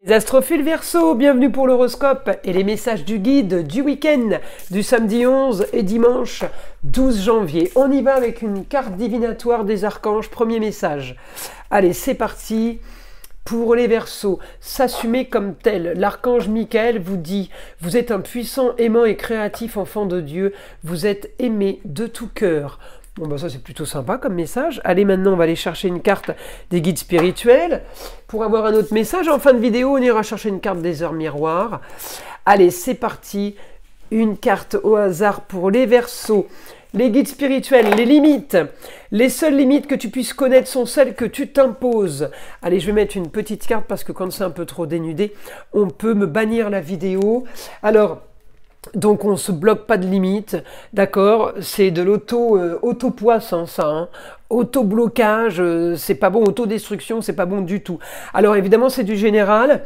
Les astrophiles Verseau, bienvenue pour l'horoscope et les messages du guide du week-end du samedi 11 et dimanche 12 janvier. On y va avec une carte divinatoire des archanges, premier message. Allez, c'est parti. Pour les Verseaux, s'assumer comme tel. L'archange Michael vous dit, vous êtes un puissant, aimant et créatif enfant de Dieu, vous êtes aimé de tout cœur. Bon, bah ça c'est plutôt sympa comme message. Allez, maintenant on va aller chercher une carte des guides spirituels. Pour avoir un autre message, en fin de vidéo, on ira chercher une carte des heures miroirs. Allez, c'est parti. Une carte au hasard pour les Verseaux. Les guides spirituels, les limites. Les seules limites que tu puisses connaître sont celles que tu t'imposes. Allez, je vais mettre une petite carte parce que quand c'est un peu trop dénudé, on peut me bannir la vidéo. Alors, donc on ne se bloque pas de limites, d'accord? C'est de l'auto-poisse, ça, hein. Auto-blocage, c'est pas bon, autodestruction, c'est pas bon du tout. Alors évidemment, c'est du général.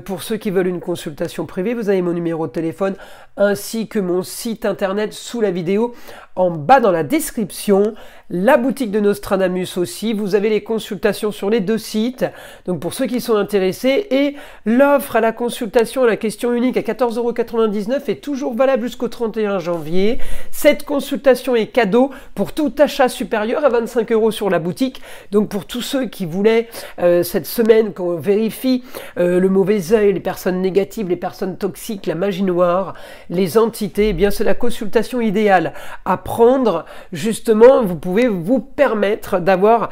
Pour ceux qui veulent une consultation privée, vous avez mon numéro de téléphone ainsi que mon site internet sous la vidéo, en bas dans la description. La boutique de Nostradamus aussi. Vous avez les consultations sur les deux sites. Donc pour ceux qui sont intéressés, et l'offre à la consultation à la question unique à 14,99 € est toujours valable jusqu'au 31 janvier. Cette consultation est cadeau pour tout achat supérieur à 25 € sur la boutique. Donc pour tous ceux qui voulaient cette semaine qu'on vérifie le mauvais œil, les personnes négatives, les personnes toxiques, la magie noire, les entités, eh bien c'est la consultation idéale à prendre. Justement, vous pouvez vous permettre d'avoir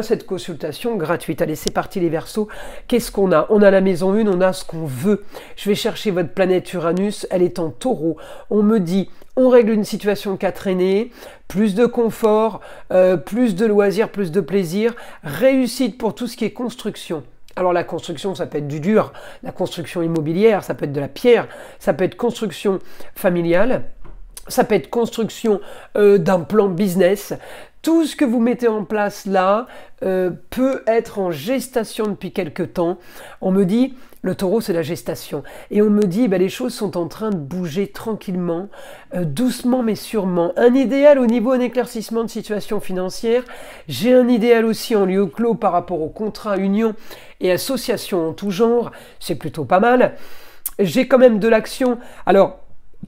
cette consultation gratuite. Allez, c'est parti les Verseaux. Qu'est-ce qu'on a? On a la maison 1, on a ce qu'on veut. Je vais chercher votre planète Uranus, elle est en Taureau. On me dit, on règle une situation qui a traîné, plus de confort, plus de loisirs, plus de plaisir, réussite pour tout ce qui est construction. Alors la construction, ça peut être du dur, la construction immobilière, ça peut être de la pierre, ça peut être construction familiale, ça peut être construction d'un plan business. Tout ce que vous mettez en place là peut être en gestation depuis quelque temps. On me dit, le taureau c'est la gestation. Et on me dit, les choses sont en train de bouger tranquillement, doucement mais sûrement. Un idéal au niveau d'un éclaircissement de situation financière. J'ai un idéal aussi en lieu clos par rapport aux contrats, unions et associations en tout genre. C'est plutôt pas mal. J'ai quand même de l'action. Alors,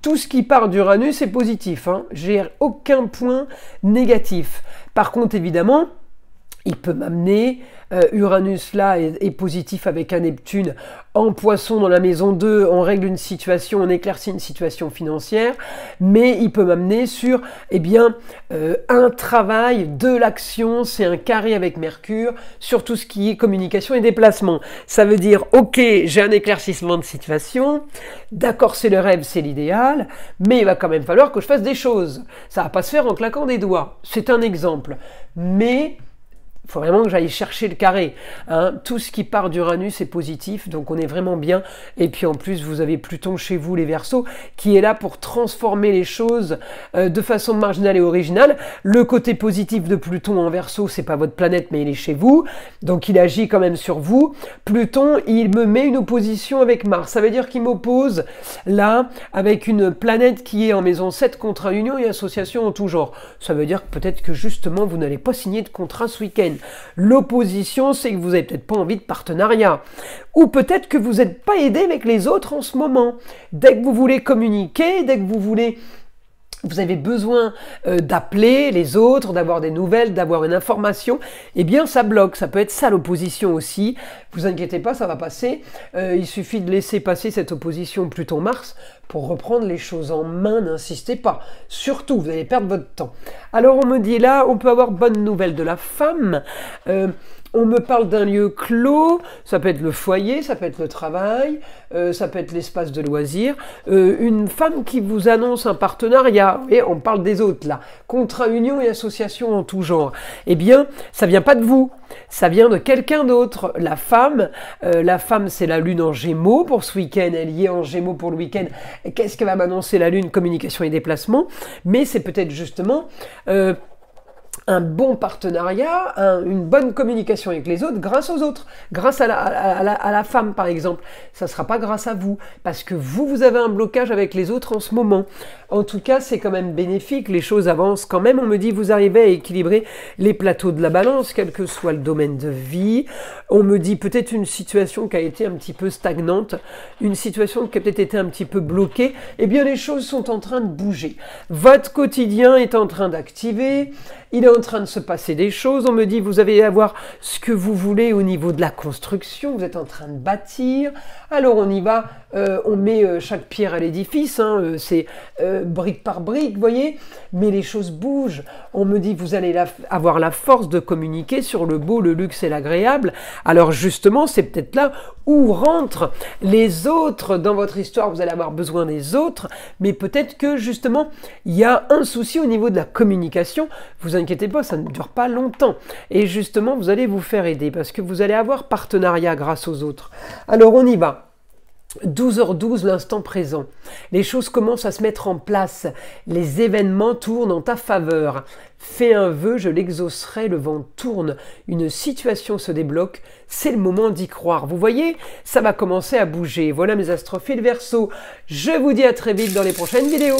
tout ce qui part d'Uranus est positif, hein. J'ai aucun point négatif. Par contre, évidemment, il peut m'amener, Uranus là est positif avec un Neptune en Poisson dans la maison 2, on règle une situation, on éclaircit une situation financière, mais il peut m'amener sur un travail, de l'action, c'est un carré avec Mercure, sur tout ce qui est communication et déplacement. Ça veut dire, ok, j'ai un éclaircissement de situation, d'accord c'est le rêve, c'est l'idéal, mais il va quand même falloir que je fasse des choses. Ça va pas se faire en claquant des doigts, c'est un exemple. Mais il faut vraiment que j'aille chercher le carré. Hein. Tout ce qui part d'Uranus est positif, donc on est vraiment bien. Et puis en plus, vous avez Pluton chez vous, les Verseaux, qui est là pour transformer les choses de façon marginale et originale. Le côté positif de Pluton en Verseau, c'est pas votre planète, mais il est chez vous. Donc il agit quand même sur vous. Pluton, il me met une opposition avec Mars. Ça veut dire qu'il m'oppose là avec une planète qui est en maison 7, contrat union et association en tout genre. Ça veut dire peut-être que justement, vous n'allez pas signer de contrat ce week-end. L'opposition, c'est que vous n'avez peut-être pas envie de partenariat. Ou peut-être que vous n'êtes pas aidé avec les autres en ce moment. Dès que vous voulez communiquer, dès que vous avez besoin d'appeler les autres, d'avoir des nouvelles, d'avoir une information, eh bien ça bloque. Ça peut être ça l'opposition aussi. Vous inquiétez pas, ça va passer. Il suffit de laisser passer cette opposition Pluton-Mars pour reprendre les choses en main. N'insistez pas. Surtout, vous allez perdre votre temps. Alors on me dit là, on peut avoir bonne nouvelle de la femme. On me parle d'un lieu clos, ça peut être le foyer, ça peut être le travail, ça peut être l'espace de loisirs. Une femme qui vous annonce un partenariat, et on parle des autres là, contrat, union et association en tout genre. Eh bien, ça vient pas de vous, ça vient de quelqu'un d'autre. La femme c'est la lune en Gémeaux pour ce week-end, elle y est en Gémeaux pour le week-end. Qu'est-ce que va m'annoncer la lune? Communication et déplacement. Mais c'est peut-être justement un bon partenariat, une bonne communication avec les autres grâce aux autres, grâce à la femme par exemple. Ça ne sera pas grâce à vous, parce que vous avez un blocage avec les autres en ce moment. En tout cas, c'est quand même bénéfique, les choses avancent quand même. On me dit, vous arrivez à équilibrer les plateaux de la balance, quel que soit le domaine de vie. On me dit peut-être une situation qui a été un petit peu stagnante, une situation qui a peut-être été un petit peu bloquée. Eh bien, les choses sont en train de bouger. Votre quotidien est en train d'activer. Il est en train de se passer des choses. On me dit, vous allez avoir ce que vous voulez au niveau de la construction. Vous êtes en train de bâtir. Alors, on y va. On met chaque pierre à l'édifice. Hein, c'est brique par brique, vous voyez. Mais les choses bougent. On me dit, vous allez avoir la force de communiquer sur le beau, le luxe et l'agréable. Alors, justement, c'est peut-être là où rentrent les autres dans votre histoire. Vous allez avoir besoin des autres. Mais peut-être que, justement, il y a un souci au niveau de la communication. Vous inquiétez pas, ça ne dure pas longtemps. Et justement, vous allez vous faire aider parce que vous allez avoir partenariat grâce aux autres. Alors, on y va. 12h12, l'instant présent. Les choses commencent à se mettre en place. Les événements tournent en ta faveur. Fais un vœu, je l'exaucerai, le vent tourne. Une situation se débloque. C'est le moment d'y croire. Vous voyez, ça va commencer à bouger. Voilà mes astrophiles Verseau. Je vous dis à très vite dans les prochaines vidéos.